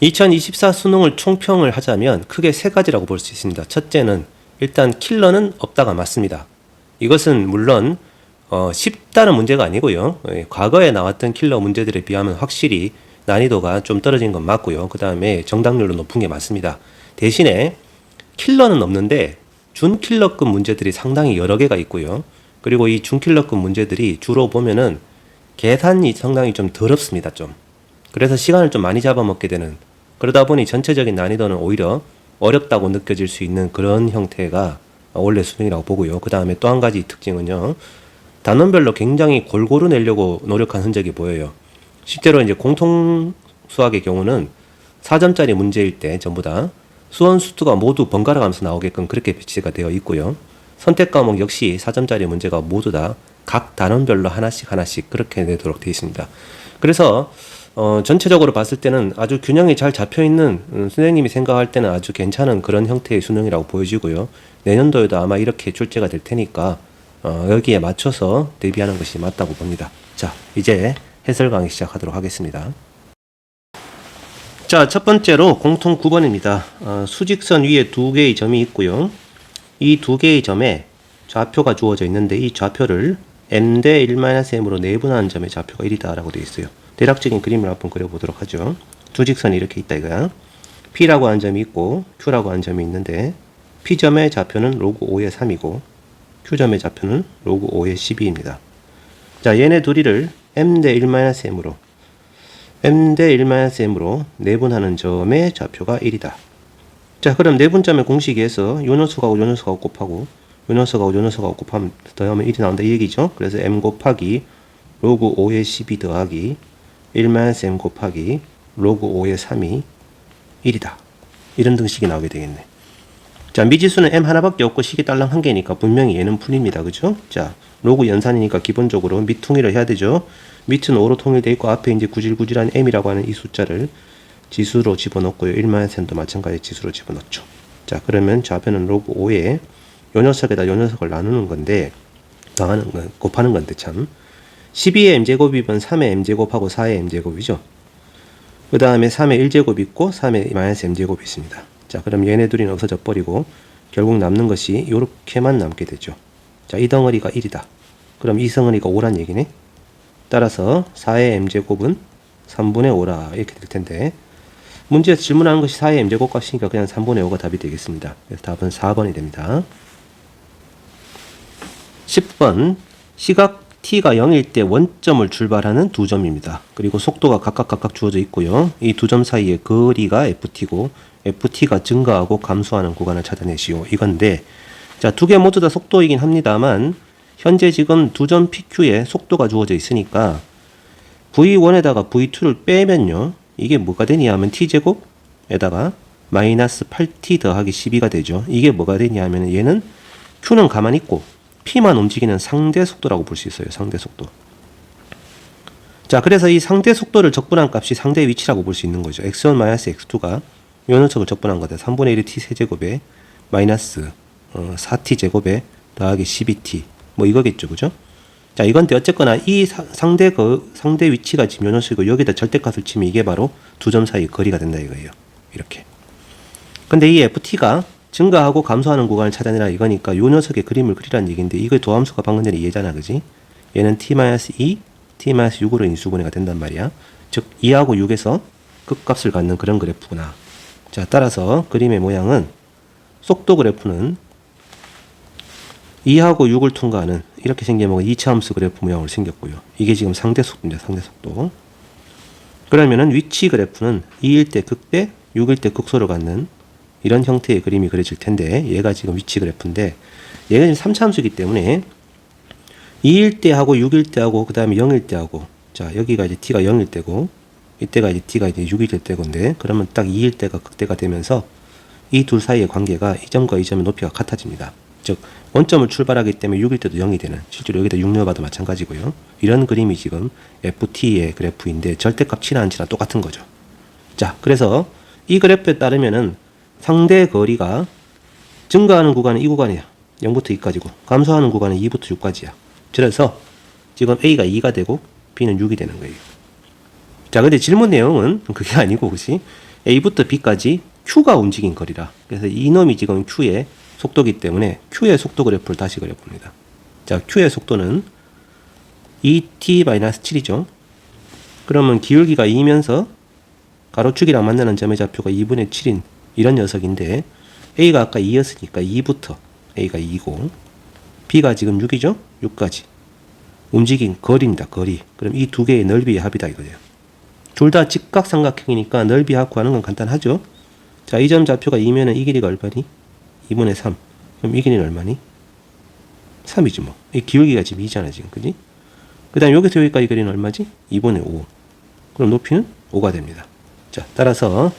2024 수능을 총평을 하자면 크게 세 가지라고 볼 수 있습니다. 첫째는 일단 킬러는 없다가 맞습니다. 이것은 물론 쉽다는 문제가 아니고요. 과거에 나왔던 킬러 문제들에 비하면 확실히 난이도가 좀 떨어진 건 맞고요. 그 다음에 정답률도 높은 게 맞습니다. 대신에 킬러는 없는데 준킬러급 문제들이 상당히 여러 개가 있고요. 그리고 이 준킬러급 문제들이 주로 보면은 계산이 상당히 좀 더럽습니다. 좀. 그래서 시간을 좀 많이 잡아먹게 되는, 그러다 보니 전체적인 난이도는 오히려 어렵다고 느껴질 수 있는 그런 형태가 원래 수능이라고 보고요. 그 다음에 또 한 가지 특징은요, 단원별로 굉장히 골고루 내려고 노력한 흔적이 보여요. 실제로 이제 공통 수학의 경우는 4점짜리 문제일 때 전부 다 수원 수투가 모두 번갈아 가면서 나오게끔 그렇게 배치가 되어 있고요. 선택 과목 역시 4점짜리 문제가 모두 다 각 단원별로 하나씩 그렇게 내도록 되어 있습니다. 그래서 전체적으로 봤을 때는 아주 균형이 잘 잡혀있는, 선생님이 생각할 때는 아주 괜찮은 그런 형태의 수능이라고 보여지고요. 내년도에도 아마 이렇게 출제가 될 테니까 여기에 맞춰서 대비하는 것이 맞다고 봅니다. 자, 이제 해설 강의 시작하도록 하겠습니다. 자, 첫 번째로 공통 9번입니다. 수직선 위에 두 개의 점이 있고요. 이 두 개의 점에 좌표가 주어져 있는데 이 좌표를 m 대 1-m으로 내분하는 점의 좌표가 1이다 라고 되어 있어요. 대략적인 그림을 한번 그려보도록 하죠. 두 직선이 이렇게 있다 이거야. P라고 하는 점이 있고 Q라고 하는 점이 있는데 P점의 좌표는 로그 5의 3이고 Q점의 좌표는 로그 5의 12입니다. 자, 얘네 둘이를 m 대 1-m으로 내분하는 점의 좌표가 1이다. 자, 그럼 내분점의 공식에서 요 녀석하고 요 녀석하고 곱하고 요 녀석하고 요 녀석하고 곱하면 더하면 1이 나온다 이 얘기죠. 그래서 m 곱하기 로그 5의 12 더하기 1-m 곱하기 로그 5의 3이 1이다. 이런 등식이 나오게 되겠네. 자, 미지수는 m 하나밖에 없고 식이 딸랑 한 개니까 분명히 얘는 풀립니다. 그죠? 자, 로그 연산이니까 기본적으로 밑통일을 해야 되죠. 밑은 5로 통일되어 있고 앞에 이제 구질구질한 m이라고 하는 이 숫자를 지수로 집어넣고요. 1-m도 마찬가지 지수로 집어넣죠. 자, 그러면 좌표는 로그 5에 요 녀석에다 요 녀석을 나누는 건데, 곱하는 건데 참. 12의 m제곱이면 3의 m제곱하고 4의 m제곱이죠. 그 다음에 3의 1제곱 있고 3의 마이너스 m제곱이 있습니다. 자, 그럼 얘네 둘이는 없어져 버리고 결국 남는 것이 요렇게만 남게 되죠. 자, 이 덩어리가 1이다. 그럼 이 덩어리가 5란 얘기네. 따라서 4의 m제곱은 3분의 5라 이렇게 될 텐데, 문제에서 질문하는 것이 4의 m제곱 값이니까 그냥 3분의 5가 답이 되겠습니다. 그래서 답은 4번이 됩니다. 10번 시각 t가 0일 때 원점을 출발하는 두 점입니다. 그리고 속도가 각각 주어져 있고요. 이 두 점 사이의 거리가 ft고 ft가 증가하고 감소하는 구간을 찾아내시오. 이건데, 자, 두 개 모두 다 속도이긴 합니다만 현재 지금 두 점 pq에 속도가 주어져 있으니까 v1에다가 v2를 빼면요, 이게 뭐가 되냐 하면 t제곱에다가 마이너스 8t 더하기 12가 되죠. 이게 뭐가 되냐 하면 얘는 q는 가만히 있고 P만 움직이는 상대 속도라고 볼 수 있어요. 상대 속도. 자, 그래서 이 상대 속도를 적분한 값이 상대 위치라고 볼 수 있는 거죠. x1-x2가 요 녀석을 적분한 거다. 3분의 1의 t 세제곱에 마이너스 4t 제곱에 더하기 12t 뭐 이거겠죠. 그죠? 자, 이건데 어쨌거나 이 상대 위치가 지금 요 녀석이고 여기다 절대값을 치면 이게 바로 두 점 사이 거리가 된다 이거예요. 이렇게. 근데 이 ft가 증가하고 감소하는 구간을 찾아내라 이거니까 요 녀석의 그림을 그리라는 얘기인데, 이거 도함수가 방금 전에 얘잖아. 그지? 얘는 t-2, t-6으로 인수분해가 된단 말이야. 즉 2하고 6에서 극값을 갖는 그런 그래프구나. 자, 따라서 그림의 모양은 속도 그래프는 2하고 6을 통과하는 이렇게 생기면 2차 함수 그래프 모양으로 생겼고요. 이게 지금 상대 속도입니다. 상대 속도. 그러면은 위치 그래프는 2일 때 극대 6일 때 극소를 갖는 이런 형태의 그림이 그려질 텐데, 얘가 지금 위치 그래프인데 얘가 지금 3차 함수이기 때문에 2일 때 하고 6일 때 하고 그 다음에 0일 때 하고, 자, 여기가 이제 t가 0일 때고 이때가 이제 t가 이제 6일 때인데, 그러면 딱 2일 때가 극대가 되면서 이 둘 사이의 관계가 이 점과 이 점의 높이가 같아집니다. 즉 원점을 출발하기 때문에 6일 때도 0이 되는, 실제로 여기다 6 넣어봐도 마찬가지고요. 이런 그림이 지금 ft의 그래프인데 절대값 치나 안 치나 똑같은 거죠. 자, 그래서 이 그래프에 따르면은 상대 거리가 증가하는 구간은 이 구간이야. 0부터 2까지고 감소하는 구간은 2부터 6까지야. 그래서 지금 A가 2가 되고 B는 6이 되는 거예요. 자, 근데 질문 내용은 그게 아니고, 그치? A부터 B까지 Q가 움직인 거리라. 그래서 이놈이 지금 Q의 속도기 때문에 Q의 속도 그래프를 다시 그려봅니다. 자, Q의 속도는 2t-7이죠. 그러면 기울기가 2면서 가로축이랑 만나는 점의 좌표가 2분의 7인 이런 녀석인데 A가 아까 2였으니까 2부터 A가 2고 B가 지금 6이죠? 6까지 움직인 거리입니다. 거리. 그럼 이 두 개의 넓이의 합이다 이거예요. 둘 다 직각삼각형이니까 넓이 합 구하는 건 간단하죠. 자, 이 점 좌표가 2면은 이 길이가 얼마니? 2분의 3. 그럼 이 길이는 얼마니? 3이지 뭐. 이 기울기가 지금 2잖아 지금. 그지? 그 다음 여기서 여기까지 거리는 얼마지? 2분의 5. 그럼 높이는 5가 됩니다. 자, 따라서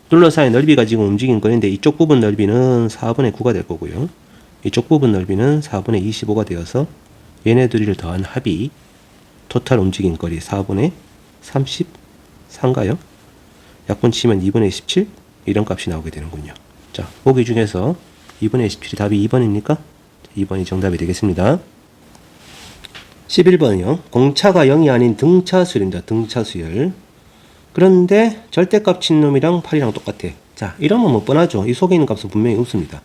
둘러싸인 넓이가 지금 움직인 거리인데 이쪽 부분 넓이는 4분의 9가 될 거고요. 이쪽 부분 넓이는 4분의 25가 되어서 얘네 둘이를 더한 합이 토탈 움직인 거리 4분의 34인가요? 약분 치면 2분의 17 이런 값이 나오게 되는군요. 자, 보기 중에서 2분의 17이 답이 2번입니까? 2번이 정답이 되겠습니다. 11번이요. 공차가 0이 아닌 등차수열입니다. 등차수열. 그런데 절대값 친 놈이랑 8이랑 똑같아. 자, 이러면 뭐 뻔하죠. 이 속에 있는 값은 분명히 없습니다.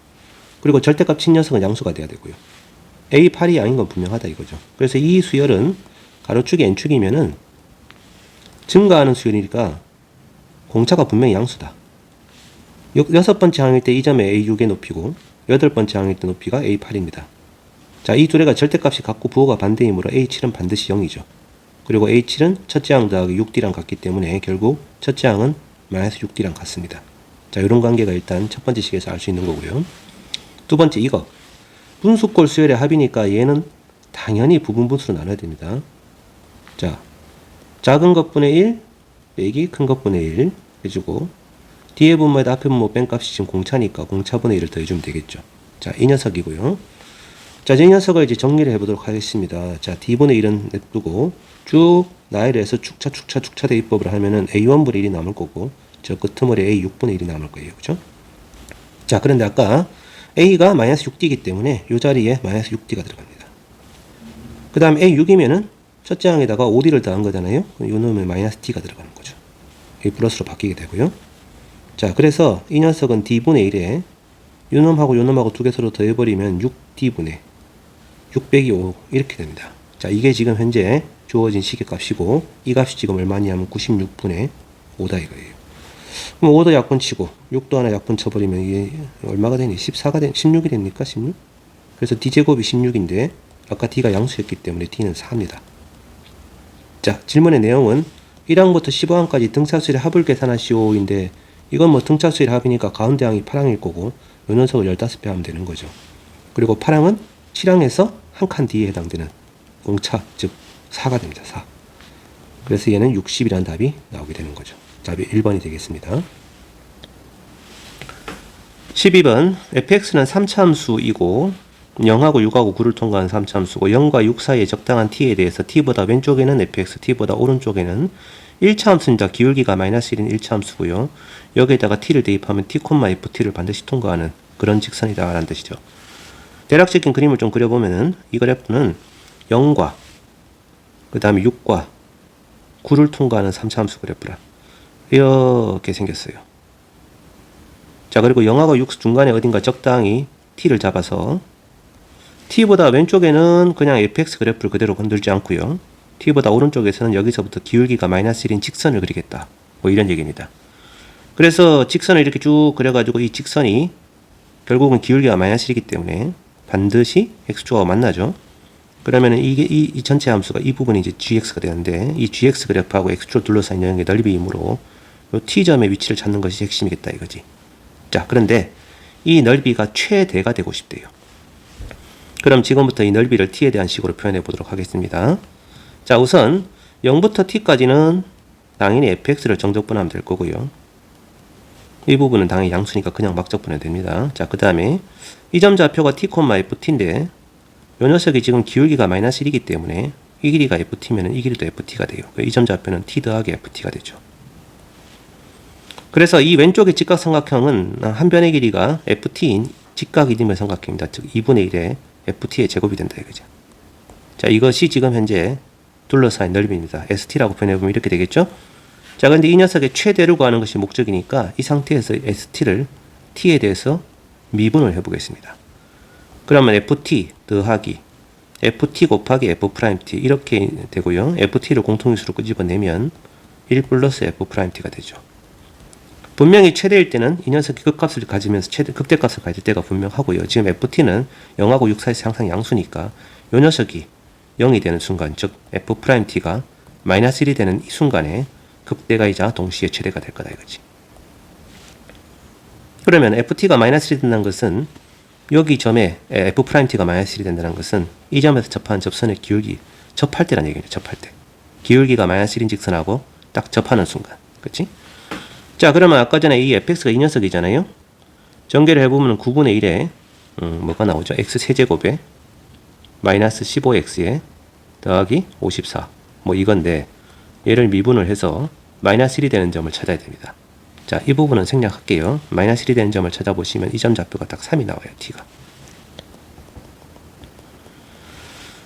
그리고 절대값 친 녀석은 양수가 돼야 되고요. A8이 아닌 건 분명하다 이거죠. 그래서 이 수열은 가로축이 n축이면은 증가하는 수열이니까 공차가 분명히 양수다. 여섯 번째 항일 때 이 점의 A6의 높이고 여덟 번째 항일 때 높이가 A8입니다. 자, 이 둘의가 절대값이 같고 부호가 반대이므로 A7은 반드시 0이죠. 그리고 A7은 첫째 항 더하기 6D랑 같기 때문에 결국 첫째 항은 마이너스 6D랑 같습니다. 자, 이런 관계가 일단 첫 번째 식에서 알 수 있는 거고요. 두 번째 이거. 분수꼴 수열의 합이니까 얘는 당연히 부분분수로 나눠야 됩니다. 자, 작은 것분의 1 빼기 큰 것분의 1 해주고 뒤에 분모에다 앞에 분모 뺀 값이 지금 공차니까 공차분의 1을 더해주면 되겠죠. 자, 이 녀석이고요. 자, 이 녀석을 이제 정리를 해보도록 하겠습니다. 자, D분의 1은 냅두고 쭉 나열을 해서 축차 대입법을 하면은 A1분의 1이 남을 거고 저 끄트머리 A6분의 1이 남을 거예요. 그죠? 자, 그런데 아까 A가 마이너스 6D이기 때문에 이 자리에 마이너스 6D가 들어갑니다. 그 다음 A6이면은 첫째 항에다가 5D를 더한 거잖아요. 이 놈에 마이너스 D가 들어가는 거죠. 이 플러스로 바뀌게 되고요. 자, 그래서 이 녀석은 D분의 1에 요 놈하고 두 개 서로 더해버리면 6D분의 6 빼기 5 이렇게 됩니다. 자, 이게 지금 현재 주어진 식의 값이고 이 값이 지금 얼마냐면 96분의 5다 이거예요. 그럼 5도 약분 치고 6도 하나 약분 쳐버리면 이게 얼마가 되니? 14가 되니? 16이 됩니까? 16? 그래서 D제곱이 16인데 아까 D가 양수였기 때문에 D는 4입니다. 자, 질문의 내용은 1항부터 15항까지 등차수열의 합을 계산하시오인데 이건 뭐 등차수열의 합이니까 가운데 항이 8항일 거고 요 녀석을 15배 하면 되는 거죠. 그리고 8항은 7항에서 한 칸 뒤에 해당되는 공차, 즉 4가 됩니다. 4. 그래서 얘는 60이라는 답이 나오게 되는 거죠. 답이 1번이 되겠습니다. 12번 fx는 3차함수이고 0하고 6하고 9를 통과한 3차함수고 0과 6 사이의 적당한 t에 대해서 t보다 왼쪽에는 fx, t보다 오른쪽에는 1차함수입니다. 기울기가 마이너스 1인 1차함수고요. 여기에다가 t를 대입하면 t, ft를 반드시 통과하는 그런 직선이다 라는 뜻이죠. 대략적인 그림을 좀 그려보면은 이 그래프는 0과 그 다음에 6과 9를 통과하는 3차함수 그래프라 이렇게 생겼어요. 자, 그리고 0하고 6 중간에 어딘가 적당히 t를 잡아서 t보다 왼쪽에는 그냥 fx 그래프를 그대로 건들지 않고요. t보다 오른쪽에서는 여기서부터 기울기가 마이너스 1인 직선을 그리겠다. 뭐 이런 얘기입니다. 그래서 직선을 이렇게 쭉 그려가지고 이 직선이 결국은 기울기가 마이너스 1이기 때문에 반드시 x축하고 만나죠. 그러면은 이게 이 전체 함수가 이 부분이 이제 gx가 되는데 이 gx 그래프하고 x축을 둘러싸인 영역의 넓이이므로 이 t점의 위치를 찾는 것이 핵심이겠다 이거지. 자, 그런데 이 넓이가 최대가 되고 싶대요. 그럼 지금부터 이 넓이를 t에 대한 식으로 표현해 보도록 하겠습니다. 자, 우선 0부터 t까지는 당연히 fx를 정적분하면 될 거고요. 이 부분은 당연히 양수니까 그냥 막 적분해도 됩니다. 자, 그 다음에 이 점 좌표가 t, ft인데 이 녀석이 지금 기울기가 마이너스 1이기 때문에 이 길이가 ft면 이 길이도 ft가 돼요. 이 점 좌표는 t 더하기 ft가 되죠. 그래서 이 왼쪽의 직각삼각형은 한 변의 길이가 ft인 직각이dim의 삼각형입니다. 즉 2분의 1의 ft의 제곱이 된다 이거죠. 자, 이것이 지금 현재 둘러싸인 넓이입니다. st라고 표현해보면 이렇게 되겠죠. 자, 근데 이 녀석의 최대를 구하는 것이 목적이니까 이 상태에서 ST를 T에 대해서 미분을 해보겠습니다. 그러면 FT 더하기 FT 곱하기 F'T 이렇게 되고요. FT를 공통인수로 끄집어내면 1 플러스 F'T가 되죠. 분명히 최대일 때는 이 녀석이 극값을 가지면서 극대값을 가질 때가 분명하고요. 지금 FT는 0하고 6 사이에서 항상 양수니까 이 녀석이 0이 되는 순간, 즉 F'T가 마이너스 1이 되는 이 순간에 극대가이자 동시에 최대가 될 거다 이거지. 그러면 FT가 마이너스 1이 된다는 것은 여기 점에 F'T가 마이너스 1이 된다는 것은 이 점에서 접하는 접선의 기울기, 접할 때란 얘기예요. 접할 때. 기울기가 마이너스 1인 직선하고 딱 접하는 순간. 그치? 자, 그러면 아까 전에 이 fx가 이 녀석이잖아요. 전개를 해보면 9분의 1에 뭐가 나오죠? x 세제곱에 마이너스 15x에 더하기 54 뭐 이건데 얘를 미분을 해서 마이너스 1이 되는 점을 찾아야 됩니다. 자, 이 부분은 생략할게요. 마이너스 1이 되는 점을 찾아보시면 이 점 좌표가 딱 3이 나와요. t가.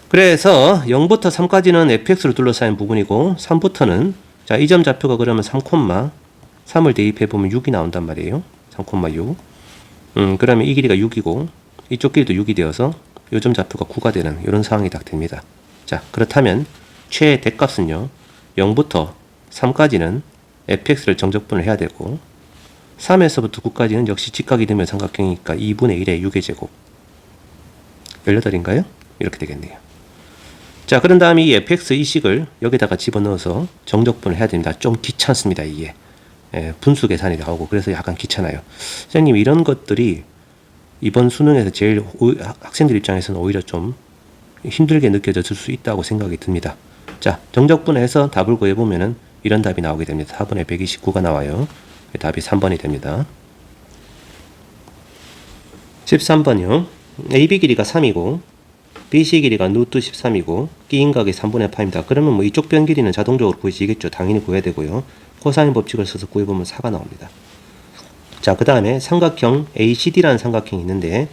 그래서 0부터 3까지는 fx로 둘러싸인 부분이고 3부터는 자, 이 점 좌표가 그러면 3,3을 대입해보면 6이 나온단 말이에요. 3,6. 그러면 이 길이가 6이고 이쪽 길이도 6이 되어서 이 점 좌표가 9가 되는 이런 상황이 딱 됩니다. 자, 그렇다면 최대값은요. 0부터 3까지는 fx를 정적분을 해야 되고 3에서부터 9까지는 역시 직각이 되면 삼각형이니까 2분의 1의 6의 제곱 18인가요? 이렇게 되겠네요. 자, 그런 다음에 이 fx 이 식을 여기다가 집어넣어서 정적분을 해야 됩니다. 좀 귀찮습니다. 이게 분수 계산이 나오고 그래서 약간 귀찮아요. 선생님, 이런 것들이 이번 수능에서 제일 학생들 입장에서는 오히려 좀 힘들게 느껴질 수 있다고 생각이 듭니다. 자, 정적분해서 답을 구해보면은 이런 답이 나오게 됩니다. 4분의 129가 나와요. 답이 3번이 됩니다. 13번이요. AB 길이가 3이고 BC 길이가 루트 13이고 끼인각이 3분의 파입니다. 그러면 뭐 이쪽 변 길이는 자동적으로 구해지겠죠. 당연히 구해야 되고요. 코사인 법칙을 써서 구해보면 4가 나옵니다. 자, 그 다음에 삼각형 ACD라는 삼각형이 있는데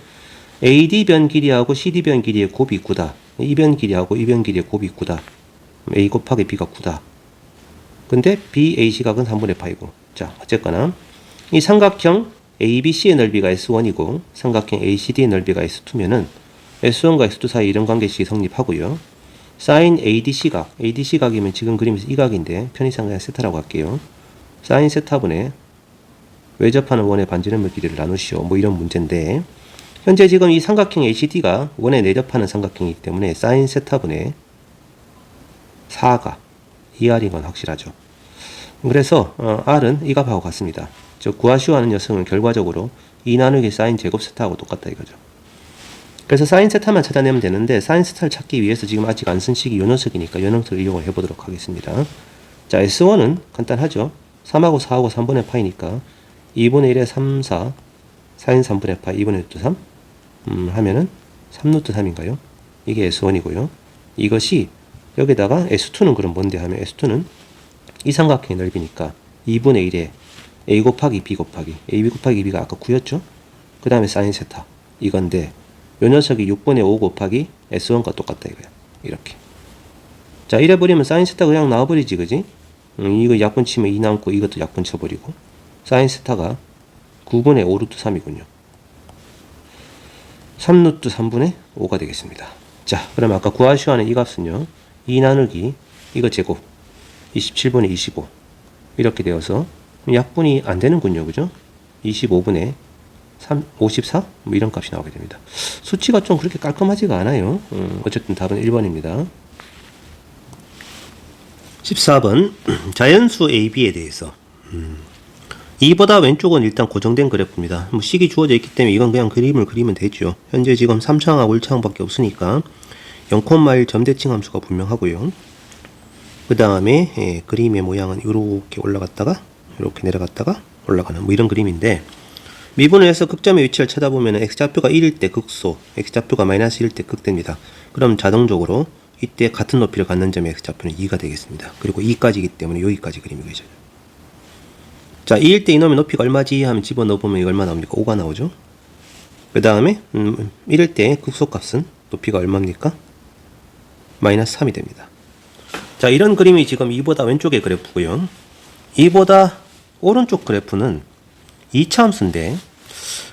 AD 변 길이하고 CD 변 길이의 곱이 9다. 이 변 길이하고 이 변 길이의 곱이 9다. A 곱하기 B가 9다. 근데 BAC 각은 3분의 파이고. 자, 어쨌거나 이 삼각형 ABC의 넓이가 S1이고 삼각형 ACD의 넓이가 S2면은 S1과 S2 사이 이런 관계식이 성립하고요. 사인 ADC 각, ADC 각이면 지금 그림에서 이 각인데 편의상 그냥 세타라고 할게요. 사인 세타분의 외접하는 원의 반지름의 길이를 나누시오. 뭐 이런 문제인데 현재 지금 이 삼각형 ACD가 원에 내접하는 삼각형이기 때문에 사인 세타분의 4가 2R인 건 확실하죠. 그래서 R은 이 값하고 같습니다. 즉 구하시오 하는 녀석은 결과적으로 2 나누기 사인 제곱 세타하고 똑같다 이거죠. 그래서 사인 세타만 찾아내면 되는데 사인 세타를 찾기 위해서 지금 아직 안 쓴 식이 요 녀석이니까 요 녀석을 이용을 해보도록 하겠습니다. 자, S1은 간단하죠. 3하고 4하고 3분의 파이니까 2분의 1에 3, 4 사인 3분의 파이 2분의 루트 3 하면은 3루트 3인가요? 이게 S1이고요. 이것이 여기다가 S2는 그럼 뭔데 하면 S2는 이 삼각형의 넓이니까 2분의 1에 A 곱하기 B 곱하기 AB 곱하기 B가 아까 9였죠? 그 다음에 사인 세타 이건데 요 녀석이 6분의 5 곱하기 S1과 똑같다 이거야. 이렇게. 자, 이래버리면 사인 세타 그냥 나와버리지 그지? 이거 약분 치면 2 남고 이것도 약분 쳐버리고 사인 세타가 9분의 5 루트 3이군요. 3루트 3분의 5가 되겠습니다. 자, 그럼 아까 구하시오 하는 이 값은요. 2 나누기 이거 제곱 27분의 25 이렇게 되어서 약분이 안 되는군요. 그죠? 25분의 54? 뭐 이런 값이 나오게 됩니다. 수치가 좀 그렇게 깔끔하지가 않아요. 어쨌든 답은 1번입니다. 14번 자연수 AB에 대해서 2보다 왼쪽은 일단 고정된 그래프입니다. 뭐 식이 주어져 있기 때문에 이건 그냥 그림을 그리면 되죠. 현재 지금 3차항하고 1차항밖에 없으니까 0,1 점대칭 함수가 분명하고요. 그 다음에 그림의 모양은 이렇게 올라갔다가 이렇게 내려갔다가 올라가는 뭐 이런 그림인데 미분을 해서 극점의 위치를 찾아보면 x좌표가 1일 때 극소, x좌표가 마이너스 1일 때 극대입니다. 그럼 자동적으로 이때 같은 높이를 갖는 점의 x좌표는 2가 되겠습니다. 그리고 2까지이기 때문에 여기까지 그림이 그려져요. 자, 2일 때 이놈의 높이가 얼마지 하면 집어넣어보면 이거 얼마 나옵니까? 5가 나오죠. 그 다음에 1일 때 극소값은 높이가 얼마입니까? 마이너스 3이 됩니다. 자, 이런 그림이 지금 2보다 왼쪽의 그래프고요. 이보다 오른쪽 그래프는 2차함수인데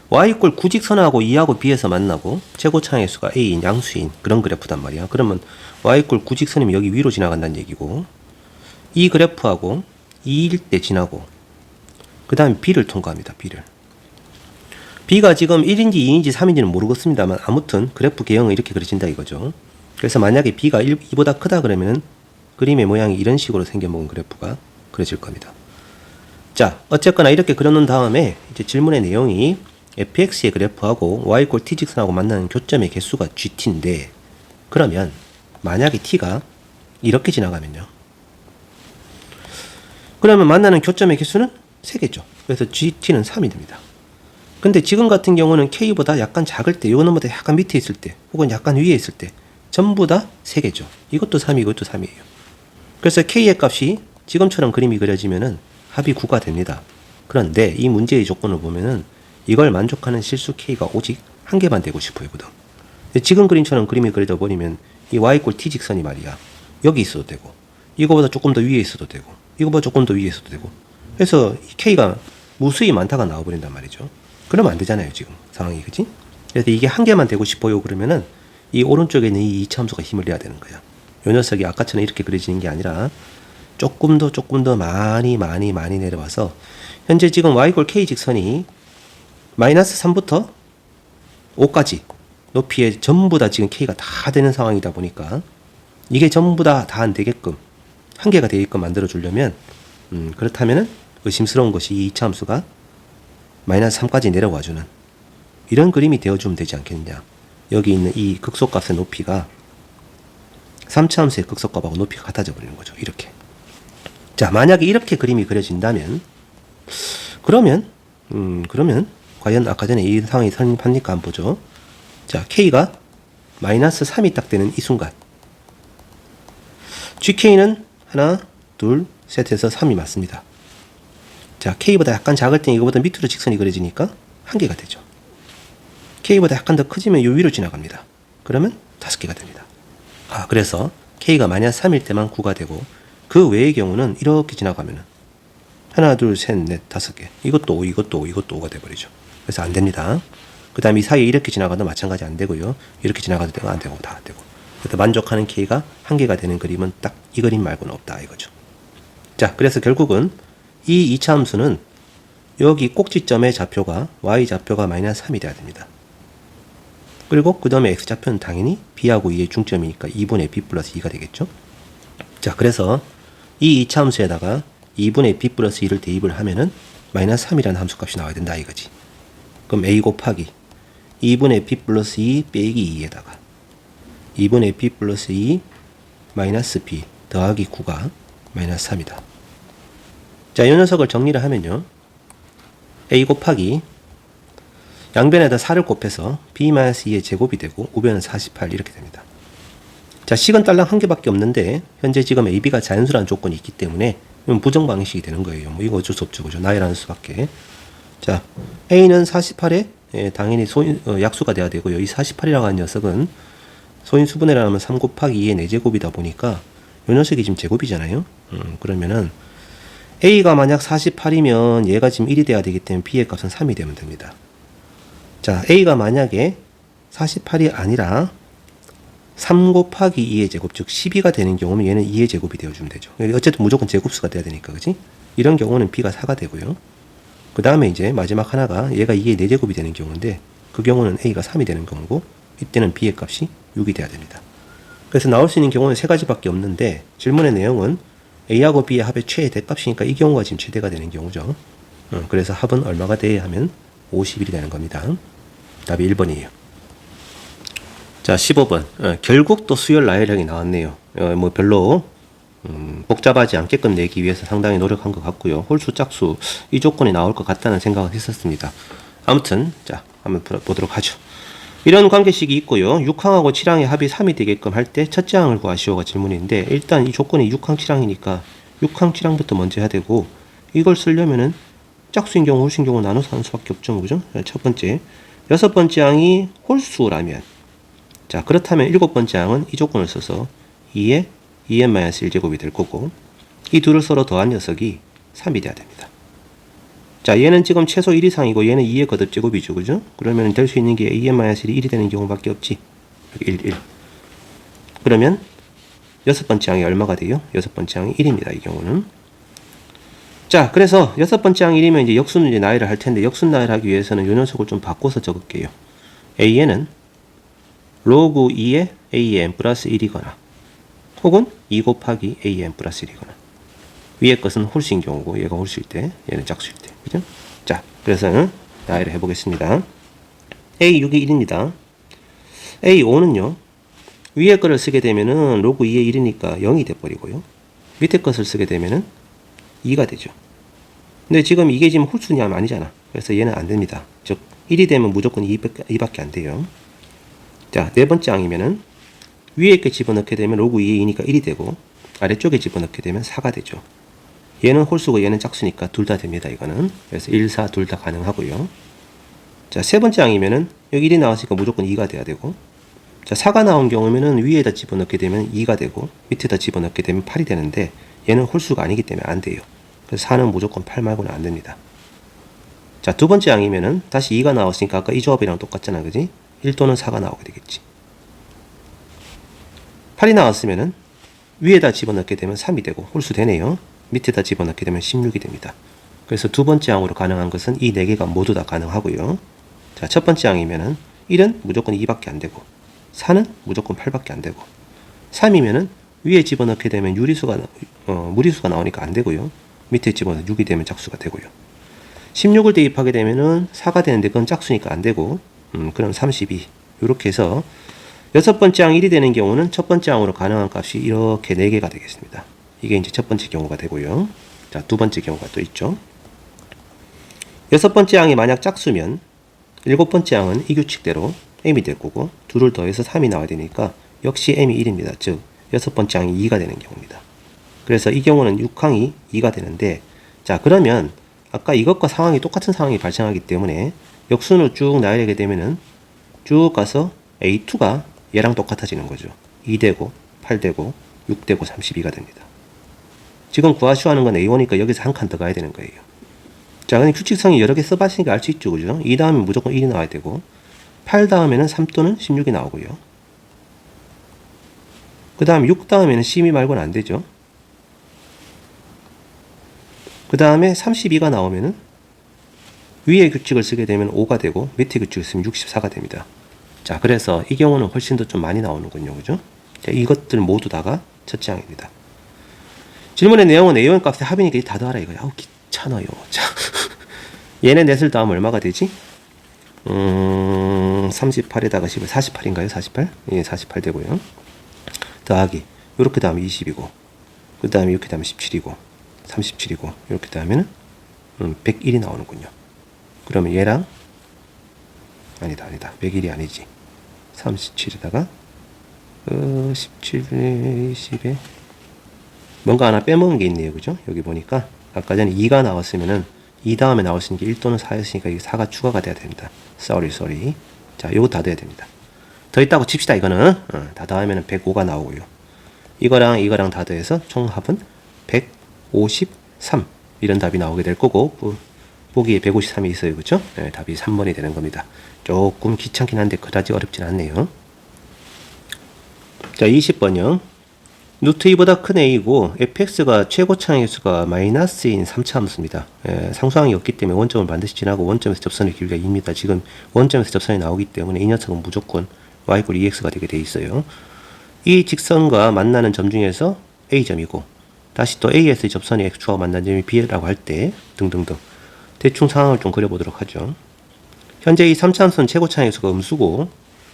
y 꼴 구직선하고 2하고 b에서 만나고 최고차의 수가 a인 양수인 그런 그래프단 말이야. 그러면 y 꼴 구직선이면 여기 위로 지나간다는 얘기고, 이 그래프하고 2일 때 지나고 그 다음에 b를 통과합니다. b가 지금 1인지 2인지 3인지는 모르겠습니다만 아무튼 그래프 개형은 이렇게 그려진다 이거죠. 그래서 만약에 b가 2보다 크다 그러면 그림의 모양이 이런 식으로 생겨먹은 그래프가 그려질 겁니다. 자, 어쨌거나 이렇게 그려놓은 다음에 이제 질문의 내용이 fx의 그래프하고 y 꼴 t직선하고 만나는 교점의 개수가 gt인데, 그러면 만약에 t가 이렇게 지나가면요, 그러면 만나는 교점의 개수는 3개죠. 그래서 gt는 3이 됩니다. 근데 지금 같은 경우는 k보다 약간 작을 때, 요거보다 약간 밑에 있을 때, 혹은 약간 위에 있을 때 전부 다 3개죠. 이것도 3, 이것도 3이에요. 그래서 k의 값이 지금처럼 그림이 그려지면은 합이 9가 됩니다. 그런데 이 문제의 조건을 보면은 이걸 만족하는 실수 k가 오직 한 개만 되고 싶어요거든. 지금 그림처럼 그림이 그려져 버리면 이 y 꼴 t 직선이 말이야, 여기 있어도 되고, 이거보다 조금 더 위에 있어도 되고, 이거보다 조금 더 위에 있어도 되고, 그래서 k가 무수히 많다가 나와버린단 말이죠. 그러면 안 되잖아요, 지금 상황이. 그치? 그래서 이게 한 개만 되고 싶어요 그러면은 이 오른쪽에 있는 이 이차함수가 힘을 내야 되는 거야. 요 녀석이 아까처럼 이렇게 그려지는 게 아니라 조금 더 많이 내려와서, 현재 지금 y 꼴 k 직선이 마이너스 3부터 5까지 높이에 전부 다 지금 k가 다 되는 상황이다 보니까 이게 전부 다 안 되게끔, 한 개가 되게끔 만들어 주려면 그렇다면은 의심스러운 것이 이 이차함수가 마이너스 3까지 내려와 주는 이런 그림이 되어주면 되지 않겠느냐. 여기 있는 이 극소값의 높이가 3차함수의 극소값하고 높이가 같아져 버리는 거죠. 이렇게. 자, 만약에 이렇게 그림이 그려진다면 그러면 과연 아까 전에 이 상황이 성립합니까? 한번 보죠. 자, k가 마이너스 3이 딱 되는 이 순간 gk는 하나, 둘, 셋에서 3이 맞습니다. 자, k보다 약간 작을 때 이거보다 밑으로 직선이 그려지니까 한 개가 되죠. k보다 약간 더 커지면 요 위로 지나갑니다. 그러면 5개가 됩니다. 그래서 k가 마이너스 3일 때만 9가 되고, 그 외의 경우는 이렇게 지나가면은 하나, 둘, 셋, 넷, 5개. 이것도 5, 이것도 5, 이것도 5가 돼버리죠. 그래서 안 됩니다. 그 다음에 이 사이에 이렇게 지나가도 마찬가지 안 되고요. 이렇게 지나가도 안 되고 다 안 되고. 그래서 만족하는 k가 한 개가 되는 그림은 딱 이 그림 말고는 없다 이거죠. 자, 그래서 결국은 이 2차 함수는 여기 꼭지점의 좌표가 y 좌표가 마이너스 3이 돼야 됩니다. 그리고 그 다음에 x 좌표는 당연히 b하고 2의 중점이니까 2분의 b 플러스 2가 되겠죠. 자, 그래서 이 2차 함수에다가 2분의 b 플러스 2를 대입을 하면은 마이너스 3이라는 함수값이 나와야 된다 이거지. 그럼 a 곱하기 2분의 b 플러스 2 빼기 2에다가 2분의 b 플러스 2 마이너스 b 더하기 9가 마이너스 3이다. 자, 이 녀석을 정리를 하면요, a 곱하기 양변에다 4를 곱해서 b-2의 제곱이 되고 우변은 48 이렇게 됩니다. 자, 식은 딸랑 한 개밖에 없는데 현재 지금 ab가 자연수라는 조건이 있기 때문에 부정 방식이 되는 거예요. 뭐 이거 어쩔 수 없죠, 그죠? 나열하는 수밖에. 자, a는 48에 당연히 약수가 돼야 되고요. 이 48이라고 하는 녀석은 소인수분해를 하면 3 곱하기 2의 4제곱이다 보니까 이 녀석이 지금 제곱이잖아요. 그러면은 a가 만약 48이면 얘가 지금 1이 돼야 되기 때문에 b의 값은 3이 되면 됩니다. 자, a가 만약에 48이 아니라 3 곱하기 2의 제곱, 즉 12가 되는 경우면 얘는 2의 제곱이 되어주면 되죠. 어쨌든 무조건 제곱수가 돼야 되니까, 그치? 이런 경우는 b가 4가 되고요. 그 다음에 이제 마지막 하나가 얘가 2의 4제곱이 되는 경우인데, 그 경우는 a가 3이 되는 경우고, 이때는 b의 값이 6이 돼야 됩니다. 그래서 나올 수 있는 경우는 3가지밖에 없는데, 질문의 내용은 a하고 b의 합의 최애 대값이니까 이 경우가 지금 최대가 되는 경우죠. 그래서 합은 얼마가 돼야 하면 51이 되는 겁니다. 답이 1번이에요. 자, 15번. 결국 또 수열 나열형이 나왔네요. 뭐 별로 복잡하지 않게끔 내기 위해서 상당히 노력한 것 같고요. 홀수, 짝수 이 조건이 나올 것 같다는 생각을 했었습니다. 아무튼 자, 한번 보도록 하죠. 이런 관계식이 있고요. 6항하고 7항의 합이 3이 되게끔 할 때 첫째 항을 구하시오가 질문인데, 일단 이 조건이 6항, 7항이니까 6항, 7항부터 먼저 해야 되고, 이걸 쓰려면은 짝수인 경우, 홀수인 경우 나눠서 하는 수밖에 없죠, 그죠? 첫 번째, 여섯 번째 항이 홀수라면, 자, 그렇다면 일곱 번째 항은 이 조건을 써서 2의 2n-1제곱이 될 거고, 이 둘을 서로 더한 녀석이 3이 돼야 됩니다. 자, 얘는 지금 최소 1 이상이고 얘는 2의 거듭 제곱이죠. 그죠? 그러면 될 수 있는 게 AN-1이 1이 되는 경우밖에 없지. 1. 그러면 여섯 번째 항이 얼마가 돼요? 여섯 번째 항이 1입니다. 이 경우는. 자, 그래서 여섯 번째 항 1이면 이제 역순 이제 나열을 할 텐데 역순 나열을 하기 위해서는 요 녀석을 좀 바꿔서 적을게요. AN은 로그 2의 AN 플러스 1이거나 혹은 2 곱하기 AN 플러스 1이거나 위에 것은 홀수인 경우고 얘가 홀수일 때 얘는 짝수일 때. 그죠? 자, 그래서 나열을 해보겠습니다. A6이 1입니다. A5는요. 위에 거를 쓰게 되면은 로그 2의 1이니까 0이 돼버리고요. 밑에 것을 쓰게 되면은 2가 되죠. 근데 지금 이게 지금 홀수냐면 아니잖아. 그래서 얘는 안 됩니다. 즉 1이 되면 무조건 2밖에 안 돼요. 자, 네 번째 항이면은 위에 게 집어넣게 되면 로그 2의 2니까 1이 되고 아래쪽에 집어넣게 되면 4가 되죠. 얘는 홀수고 얘는 짝수니까 둘 다 됩니다. 이거는. 그래서 1, 4 둘 다 가능하고요. 자, 세 번째 항이면은 여기 1이 나왔으니까 무조건 2가 돼야 되고 자, 4가 나온 경우면은 위에다 집어넣게 되면 2가 되고 밑에다 집어넣게 되면 8이 되는데 얘는 홀수가 아니기 때문에 안 돼요. 그래서 4는 무조건 8 말고는 안 됩니다. 자, 두 번째 항이면은 다시 2가 나왔으니까 아까 이 조합이랑 똑같잖아. 그지? 1 또는 4가 나오게 되겠지. 8이 나왔으면은 위에다 집어넣게 되면 3이 되고 홀수 되네요. 밑에다 집어넣게 되면 16이 됩니다. 그래서 두 번째 항으로 가능한 것은 이 네 개가 모두 다 가능하고요. 자, 첫 번째 항이면은 1은 무조건 2밖에 안 되고 4는 무조건 8밖에 안 되고 3이면은 위에 집어넣게 되면 무리수가 나오니까 안 되고요. 밑에 집어넣어 6이 되면 짝수가 되고요. 16을 대입하게 되면은 4가 되는데 그건 짝수니까 안 되고 그럼 32 이렇게 해서 여섯 번째 항 1이 되는 경우는 첫 번째 항으로 가능한 값이 이렇게 4개가 되겠습니다. 이게 이제 첫 번째 경우가 되고요. 자, 두 번째 경우가 또 있죠. 여섯 번째 항이 만약 짝수면 일곱 번째 항은 이 규칙대로 m이 될 거고 2를 더해서 3이 나와야 되니까 역시 m이 1입니다. 즉 여섯 번째 항이 2가 되는 경우입니다. 그래서 이 경우는 6항이 2가 되는데 자, 그러면 아까 이것과 상황이 똑같은 상황이 발생하기 때문에 역순으로 쭉 나열하게 되면은 쭉 가서 A2가 얘랑 똑같아지는 거죠. 2되고 8되고 6되고 32가 됩니다. 지금 구하시오하는 건 A1이니까 여기서 한 칸 더 가야 되는 거예요. 자, 근데 규칙성이 여러 개 써봤으니까 알 수 있죠. 그죠? 2 다음에 무조건 1이 나와야 되고 8 다음에는 3 또는 16이 나오고요. 그 다음 6 다음에는 12 말고는 안 되죠. 그 다음에 32가 나오면은 위에 규칙을 쓰게 되면 5가 되고 밑에 규칙을 쓰면 64가 됩니다. 자, 그래서 이 경우는 훨씬 더 좀 많이 나오는군요. 그죠? 자, 이것들 모두 다가 첫째 항입니다. 질문의 내용은 A1 값의 합이니까 다 더하라 이거야. 아우, 귀찮아요. 자, 얘네 넷을 더하면 얼마가 되지? 38에다가 10, 48인가요? 48? 예, 48 되고요. 더하기. 요렇게 더하면 20이고, 그 다음에 이렇게 더하면 17이고, 37이고, 이렇게 더하면 101이 나오는군요. 그러면 얘랑, 아니다. 101이 아니지. 37에다가, 17분의 20에, 뭔가 하나 빼먹은 게 있네요. 그죠? 여기 보니까, 아까 전에 2가 나왔으면은, 2 다음에 나올 수 있는 게 1 또는 4였으니까 이게 4가 추가가 돼야 됩니다. sorry. 자, 요거 다 돼야 됩니다. 더 있다고 칩시다. 이거는 다 더하면 105가 나오고요. 이거랑 다 더해서 총 합은 153 이런 답이 나오게 될 거고 보기에 153이 있어요. 그렇죠? 네, 답이 3번이 되는 겁니다. 조금 귀찮긴 한데 그다지 어렵진 않네요. 자, 20번요. 루트 2보다 큰 a이고 fx가 최고 차항수가 마이너스인 3차 함수입니다. 상수항이 없기 때문에 원점을 반드시 지나고 원점에서 접선의 길이가 2입니다. 지금 원점에서 접선이 나오기 때문에 이 녀석은 무조건 y = 2x가 되게 돼 있어요. 이 직선과 만나는 점 중에서 a점이고 다시 또 a에서의 접선이 x축하고 만난 점이 b라고 할 때 등등등 대충 상황을 좀 그려보도록 하죠. 현재 이 3차 함수는 최고 차항수가 음수고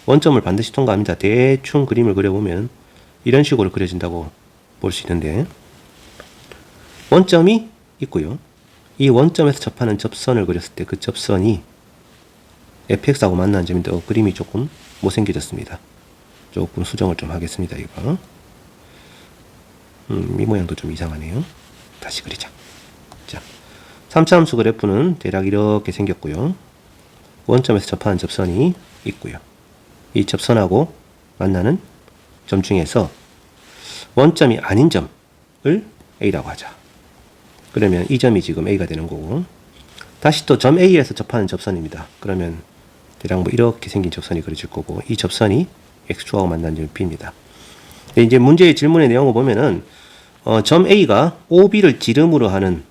원점을 반드시 통과합니다. 대충 그림을 그려보면 이런 식으로 그려진다고 볼 수 있는데 원점이 있고요. 이 원점에서 접하는 접선을 그렸을 때 그 접선이 fx하고 만나는 점인데 그림이 조금 못생겨졌습니다. 조금 수정을 좀 하겠습니다. 이거 이 모양도 좀 이상하네요. 다시 그리자. 자, 3차 함수 그래프는 대략 이렇게 생겼고요. 원점에서 접하는 접선이 있고요. 이 접선하고 만나는 점 중에서 원점이 아닌 점을 A라고 하자. 그러면 이 점이 지금 A가 되는 거고, 다시 또 점 A에서 접하는 접선입니다. 그러면 대략 뭐 이렇게 생긴 접선이 그려질 거고, 이 접선이 X축하고 만나는 점이 B입니다. 이제 문제의 질문의 내용을 보면은 점 A가 OB를 지름으로 하는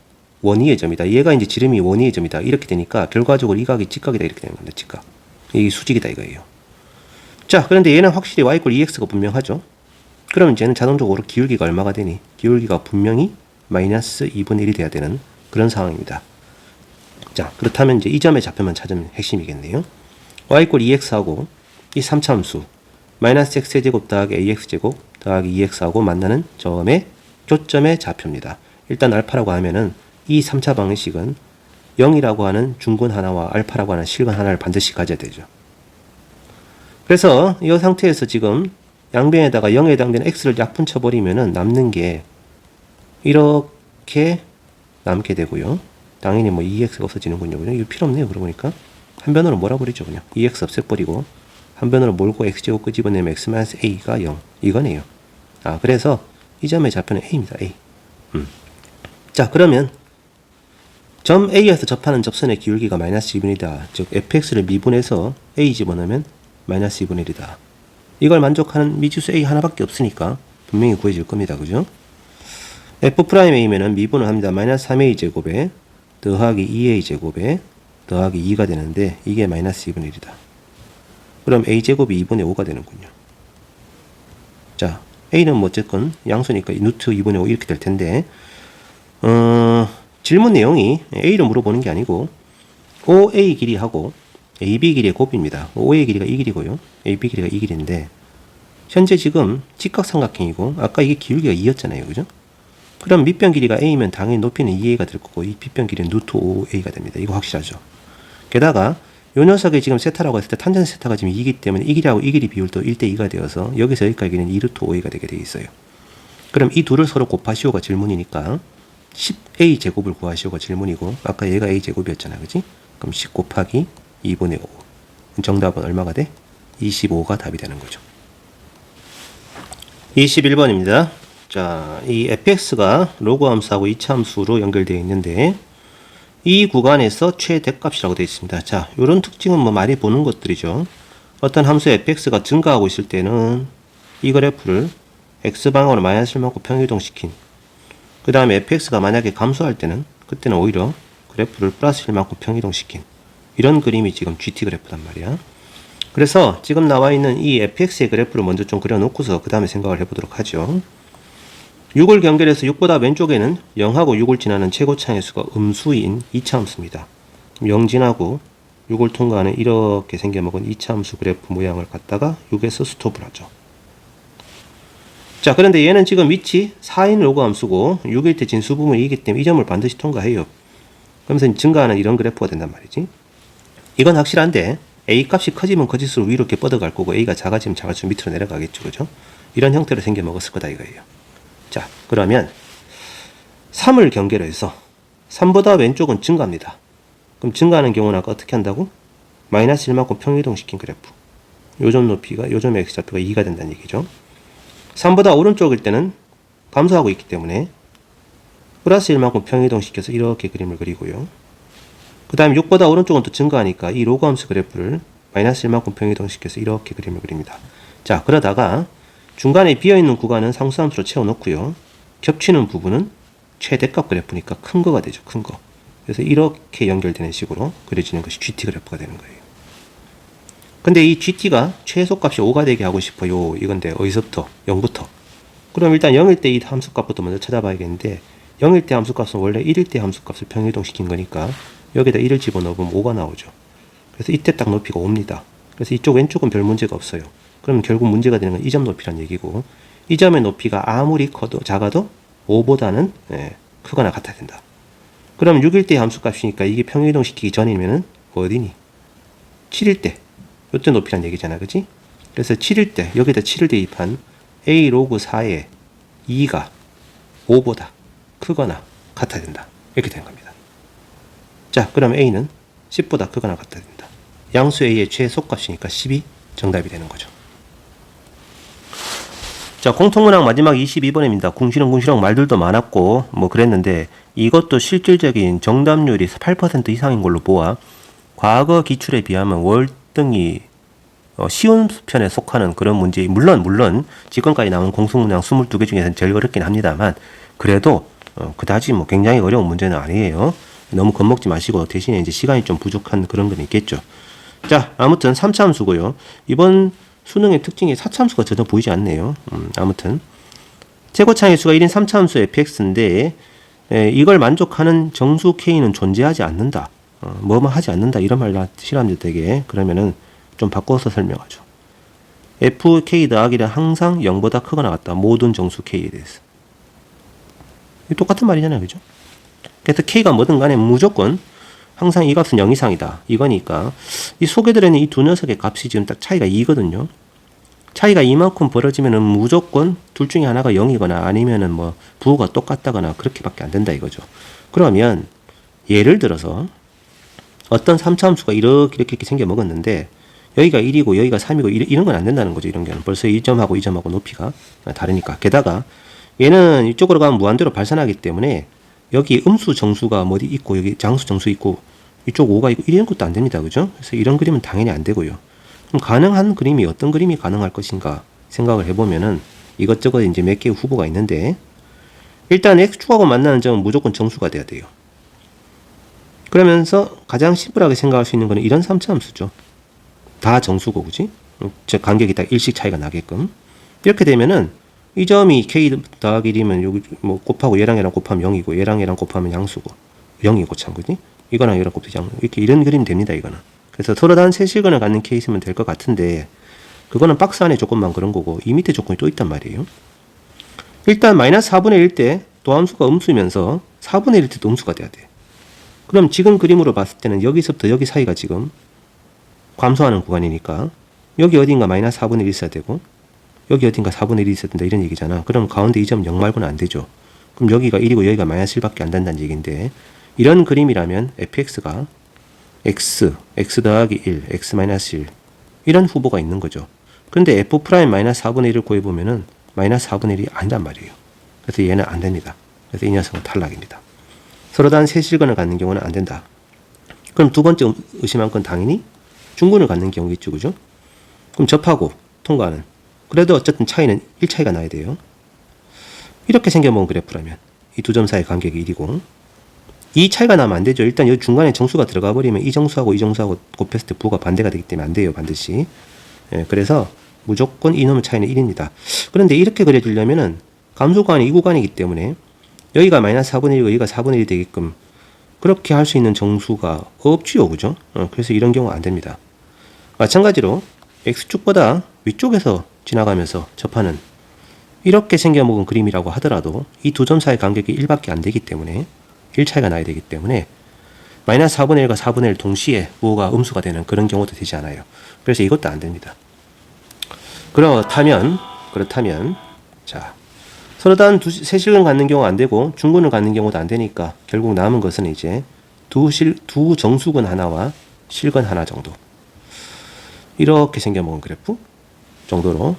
원위의 점이다. 얘가 이제 지름이 원위의 점이다. 이렇게 되니까 결과적으로 이 각이 직각이다. 이렇게 되는 겁니다. 직각. 이게 수직이다 이거예요. 자, 그런데 얘는 확실히 y = 2x가 분명하죠. 그럼 이제는 자동적으로 기울기가 얼마가 되니? 기울기가 분명히 마이너스 2분의 1이 돼야 되는 그런 상황입니다. 자, 그렇다면 이제 이 점의 좌표만 찾으면 핵심이겠네요. y = 2x하고 이 3차함수 마이너스 x제곱 더하기 ax제곱 더하기 2x하고 만나는 점의 교점의 좌표입니다. 일단 알파라고 하면은 이 3차 방식은 0이라고 하는 중근 하나와 알파라고 하는 실근 하나를 반드시 가져야 되죠. 그래서 이 상태에서 지금 양변에다가 0에 해당되는 x를 약분 쳐버리면은 남는 게 이렇게 남게 되고요. 당연히 뭐 2x가 없어지는군요. 그냥 이거 필요 없네요. 그러고 보니까 한 변으로 몰아버리죠. 그냥 2x 없애버리고 한 변으로 몰고 x제곱 끄집어내면 x-a가 0 이거네요. 아, 그래서 이 점의 좌표는 a입니다. a. 자, 그러면 점 A에서 접하는 접선의 기울기가 마이너스 2분의 1이다. 즉 fx를 미분해서 a 집어넣으면 마이너스 2분의 1이다. 이걸 만족하는 미지수 a 하나밖에 없으니까 분명히 구해질 겁니다. 그죠? f'a면은 미분을 합니다. 마이너스 3a 제곱에 더하기 2a 제곱에 더하기 2가 되는데 이게 마이너스 2분의 1이다. 그럼 a 제곱이 2분의 5가 되는군요. 자, a는 뭐 어쨌건 양수니까 루트 2분의 5 이렇게 될 텐데 질문 내용이 A를 물어보는 게 아니고 OA 길이하고 AB 길이의 곱입니다. OA 길이가 이 길이고요. AB 길이가 이 길인데 현재 지금 직각삼각형이고 아까 이게 기울기가 2였잖아요. 그죠? 그럼 밑변 길이가 A면 당연히 높이는 2A가 될 거고 이 빗변 길이는 루트 5A가 됩니다. 이거 확실하죠? 게다가 요 녀석의 지금 세타라고 했을 때 탄젠트 세타가 지금 2이기 때문에 이 길이하고 이 길이 비율도 1대2가 되어서 여기서 여기까지는 2루트 5A가 되게 되어 있어요. 그럼 이 둘을 서로 곱하시오가 질문이니까 10a 제곱을 구하시오가 질문이고 아까 얘가 a 제곱이었잖아. 그지? 그럼 10 곱하기 2분의 5 정답은 얼마가 돼? 25가 답이 되는 거죠. 21번입니다. 자, 이 fx가 로그 함수하고 이차 함수로 연결되어 있는데 이 구간에서 최대값이라고 되어 있습니다. 자, 이런 특징은 뭐 많이 보는 것들이죠. 어떤 함수 fx가 증가하고 있을 때는 이 그래프를 x방향으로 마이너스 1만큼 평이동시킨 그 다음에 fx가 만약에 감소할 때는 그때는 오히려 그래프를 플러스 1만큼 평이동시킨 이런 그림이 지금 GT 그래프단 말이야. 그래서 지금 나와 있는 이 fx의 그래프를 먼저 좀 그려놓고서 그 다음에 생각을 해보도록 하죠. 6을 연결해서 6보다 왼쪽에는 0하고 6을 지나는 최고차의 수가 음수인 2차 함수입니다. 0 지나고 6을 통과하는 이렇게 생겨먹은 2차 함수 그래프 모양을 갖다가 6에서 스톱을 하죠. 자, 그런데 얘는 지금 위치 4인 로그 함수고 6일 때 진수 부분이기 때문에 이 점을 반드시 통과해요. 그러면서 증가하는 이런 그래프가 된단 말이지. 이건 확실한데 a 값이 커지면 커질수록 위로 이렇게 뻗어갈 거고 a가 작아지면 작아질수록 밑으로 내려가겠죠. 그죠? 이런 형태로 생겨 먹었을 거다 이거예요. 자, 그러면 3을 경계로 해서 3보다 왼쪽은 증가합니다. 그럼 증가하는 경우는 아까 어떻게 한다고? 마이너스 1만큼 평이동시킨 그래프. 요점 높이가 요점의 x좌표가 2가 된다는 얘기죠. 3보다 오른쪽일 때는 감소하고 있기 때문에 플러스 1만큼 평이동시켜서 이렇게 그림을 그리고요. 그 다음에 6보다 오른쪽은 또 증가하니까 이 로그 함수 그래프를 마이너스 1만큼 평이동시켜서 이렇게 그림을 그립니다. 자, 그러다가 중간에 비어있는 구간은 상수함수로 채워놓고요. 겹치는 부분은 최대값 그래프니까 큰 거가 되죠. 큰 거. 그래서 이렇게 연결되는 식으로 그려지는 것이 GT 그래프가 되는 거예요. 근데 이 GT가 최소값이 5가 되게 하고 싶어요. 이건데 어디서부터? 0부터. 그럼 일단 0일 때 이 함수값부터 먼저 찾아봐야겠는데 0일 때 함수값은 원래 1일 때 함수값을 평이동시킨 거니까 여기다 1을 집어넣으면 5가 나오죠. 그래서 이때 딱 높이가 5입니다. 그래서 이쪽 왼쪽은 별 문제가 없어요. 그럼 결국 문제가 되는 건 이 점 높이란 얘기고 이 점의 높이가 아무리 커도 작아도 5보다는 크거나 같아야 된다. 그럼 6일 때 함수값이니까 이게 평이동시키기 전이면은 어디니? 7일 때. 요때 높이란 얘기잖아. 그지? 그래서 7일 때 여기다 7을 대입한 a 로그 4의 2가 5보다 크거나 같아야 된다. 이렇게 되는 겁니다. 자, 그럼 a는 10보다 크거나 같아야 된다. 양수 a의 최소값이니까 10이 정답이 되는 거죠. 자, 공통문항 마지막 22번입니다. 궁시렁궁시렁 말들도 많았고 뭐 그랬는데 이것도 실질적인 정답률이 8% 이상인 걸로 보아 과거 기출에 비하면 월등히 쉬운 편에 속하는 그런 문제. 물론 지금까지 나온 공통문항 22개 중에서는 제일 어렵긴 합니다만 그래도 그다지 뭐 굉장히 어려운 문제는 아니에요. 너무 겁먹지 마시고 대신에 이제 시간이 좀 부족한 그런 건 있겠죠. 자, 아무튼 3차함수고요. 이번 수능의 특징이 4차함수가 전혀 보이지 않네요. 아무튼 최고차의 수가 1인 3차함수 fx인데 이걸 만족하는 정수 k는 존재하지 않는다. 뭐뭐 하지 않는다 이런 말 싫어합니다 되게. 그러면은 좀 바꿔서 설명하죠. fk 더하기는 항상 0보다 크거나 같다. 모든 정수 k에 대해서. 똑같은 말이잖아요. 그죠? 그래서 k가 뭐든 간에 무조건 항상 이 값은 0 이상이다. 이거니까 이 속에 들어있는 이 두 녀석의 값이 지금 딱 차이가 2거든요. 차이가 이만큼 벌어지면은 무조건 둘 중에 하나가 0이거나 아니면은 뭐 부호가 똑같다거나 그렇게밖에 안 된다 이거죠. 그러면 예를 들어서 어떤 3차함수가 이렇게 생겨 먹었는데 여기가 1이고 여기가 3이고 이런 건 안 된다는 거죠. 이런 경우는 벌써 이 점하고 이 점하고 높이가 다르니까. 게다가 얘는 이쪽으로 가면 무한대로 발산하기 때문에 여기 음수 정수가 어디 있고 여기 장수 정수 있고 이쪽 5가 있고 이런 것도 안 됩니다. 그죠? 그래서 이런 그림은 당연히 안 되고요. 그럼 가능한 그림이 어떤 그림이 가능할 것인가 생각을 해보면은 이것저것 이제 몇 개의 후보가 있는데 일단 x축하고 만나는 점은 무조건 정수가 돼야 돼요. 그러면서 가장 심플하게 생각할 수 있는 거는 이런 3차함수죠. 다 정수고 그지? 저 간격이 딱 일씩 차이가 나게끔 이렇게 되면은 이 점이 k 더하기 1이면 여기 뭐 곱하고 얘랑 곱하면 0이고 얘랑 곱하면 양수고 0이고 참 그지? 이거랑 얘랑 곱해서 양 이렇게 이런 그림 됩니다. 이거는. 그래서 서로 다른 세 실근을 갖는 케이스면 될 것 같은데 그거는 박스 안에 조건만 그런 거고 이 밑에 조건이 또 있단 말이에요. 일단 마이너스 4분의 1 때 도함수가 음수면서 4분의 1 때도 음수가 돼야 돼. 그럼 지금 그림으로 봤을 때는 여기서부터 여기 사이가 지금 감소하는 구간이니까 여기 어딘가 마이너스 4분의 1 있어야 되고 여기 어딘가 4분의 1이 있어야 된다 이런 얘기잖아. 그럼 가운데 이 점 0 말고는 안 되죠. 그럼 여기가 1이고 여기가 마이너스 1밖에 안 된다는 얘기인데 이런 그림이라면 fx가 x 더하기 1, x 마이너스 1 이런 후보가 있는 거죠. 그런데 f 프라임 마이너스 4분의 1을 구해보면은 마이너스 4분의 1이 아니란 말이에요. 그래서 얘는 안 됩니다. 그래서 이 녀석은 탈락입니다. 서로 다른 세 실근을 갖는 경우는 안 된다. 그럼 두 번째 의심한 건 당연히 중근을 갖는 경우겠죠. 그죠? 그럼 접하고 통과하는 그래도 어쨌든 차이는 1차이가 나야 돼요. 이렇게 생겨본 그래프라면 이 두 점 사이 간격이 1이고 이 차이가 나면 안 되죠. 일단 여기 중간에 정수가 들어가 버리면 이 정수하고 곱했을 때 부호가 반대가 되기 때문에 안 돼요. 반드시. 예, 그래서 무조건 이놈의 차이는 1입니다. 그런데 이렇게 그려주려면은 감소구간이 이 구간이기 때문에 여기가 마이너스 4분의 1이고 여기가 4분의 1이 되게끔 그렇게 할 수 있는 정수가 없지요. 그죠? 그래서 이런 경우가 안 됩니다. 마찬가지로 X축보다 위쪽에서 지나가면서 접하는 이렇게 생겨먹은 그림이라고 하더라도 이 두 점 사이 간격이 1밖에 안 되기 때문에 1 차이가 나야 되기 때문에 마이너스 4분의 1과 4분의 1 동시에 부호가 음수가 되는 그런 경우도 되지 않아요. 그래서 이것도 안 됩니다. 그렇다면 자 서로 다른 세 실근을 갖는 경우가 안 되고 중근을 갖는 경우도 안 되니까 결국 남은 것은 이제 두 정수근 하나와 실근 하나 정도 이렇게 생겨먹은 그래프 정도로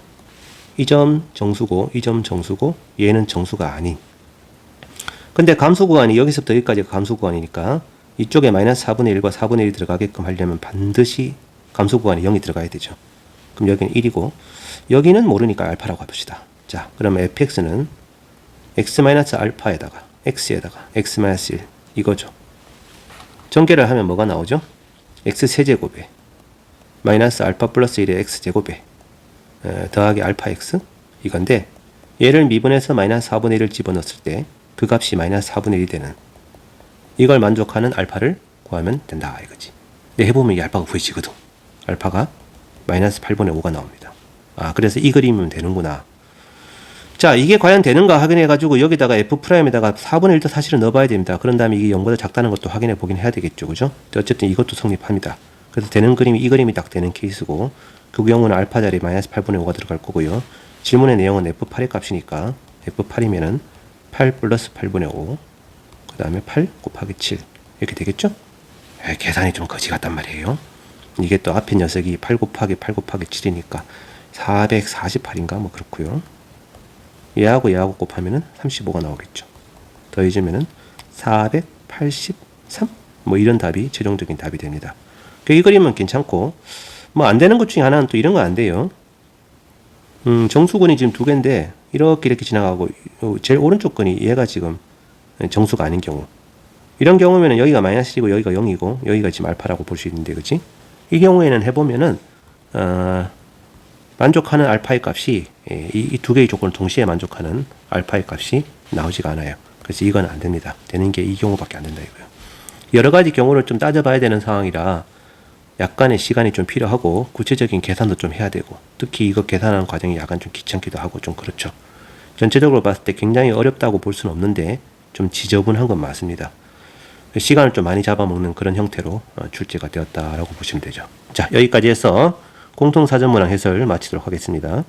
이 점 정수고 이 점 정수고 얘는 정수가 아닌 근데 감소 구간이 여기서부터 여기까지가 감소 구간이니까 이쪽에 마이너스 4분의 1과 4분의 1이 들어가게끔 하려면 반드시 감소 구간에 0이 들어가야 되죠. 그럼 여기는 1이고 여기는 모르니까 알파라고 해봅시다. 자, 그러면 fx는 x-알파에다가 x에다가 x-1 이거죠. 전개를 하면 뭐가 나오죠? x 세제곱에 마이너스 알파 플러스 1의 x제곱에 더하기 알파 x 이건데 얘를 미분해서 마이너스 4분의 1을 집어넣었을 때 그 값이 마이너스 4분의 1이 되는 이걸 만족하는 알파를 구하면 된다 이거지. 근데 해보면 이 알파가 보이지거든. 알파가 마이너스 8분의 5가 나옵니다. 아, 그래서 이 그림이면 되는구나. 자, 이게 과연 되는가 확인해가지고 여기다가 f'에다가 4분의 1도 사실은 넣어봐야 됩니다. 그런 다음에 이게 0보다 작다는 것도 확인해 보긴 해야 되겠죠. 그죠? 어쨌든 이것도 성립합니다. 그래서 되는 그림이 이 그림이 딱 되는 케이스고 그 경우는 알파 자리에 마이너스 8분의 5가 들어갈 거고요. 질문의 내용은 f8의 값이니까 f8이면은 8 플러스 8분의 5 그 다음에 8 곱하기 7 이렇게 되겠죠? 계산이 좀 거지 같단 말이에요. 이게 또 앞에 녀석이 8 곱하기 7이니까 448인가 뭐 그렇고요. 얘하고 얘하고 곱하면은 35가 나오겠죠. 더해주면은 483? 뭐 이런 답이 최종적인 답이 됩니다. 이 그림은 괜찮고, 뭐 안 되는 것 중에 하나는 또 이런 거 안 돼요. 정수근이 지금 두 개인데 이렇게 이렇게 지나가고 제일 오른쪽 근이 얘가 지금 정수가 아닌 경우, 이런 경우면은 여기가 마이너스 1이고 여기가 0이고 여기가 지금 알파라고 볼 수 있는데, 그치? 이 경우에는 해보면은 만족하는 알파의 값이 이 두 개의 조건을 동시에 만족하는 알파의 값이 나오지가 않아요. 그래서 이건 안 됩니다. 되는 게 이 경우밖에 안 된다 이거예요. 여러 가지 경우를 좀 따져봐야 되는 상황이라 약간의 시간이 좀 필요하고 구체적인 계산도 좀 해야 되고, 특히 이거 계산하는 과정이 약간 좀 귀찮기도 하고 좀 그렇죠. 전체적으로 봤을 때 굉장히 어렵다고 볼 수는 없는데 좀 지저분한 건 맞습니다. 시간을 좀 많이 잡아먹는 그런 형태로 출제가 되었다라고 보시면 되죠. 자, 여기까지 해서 공통사전문항 해설 마치도록 하겠습니다.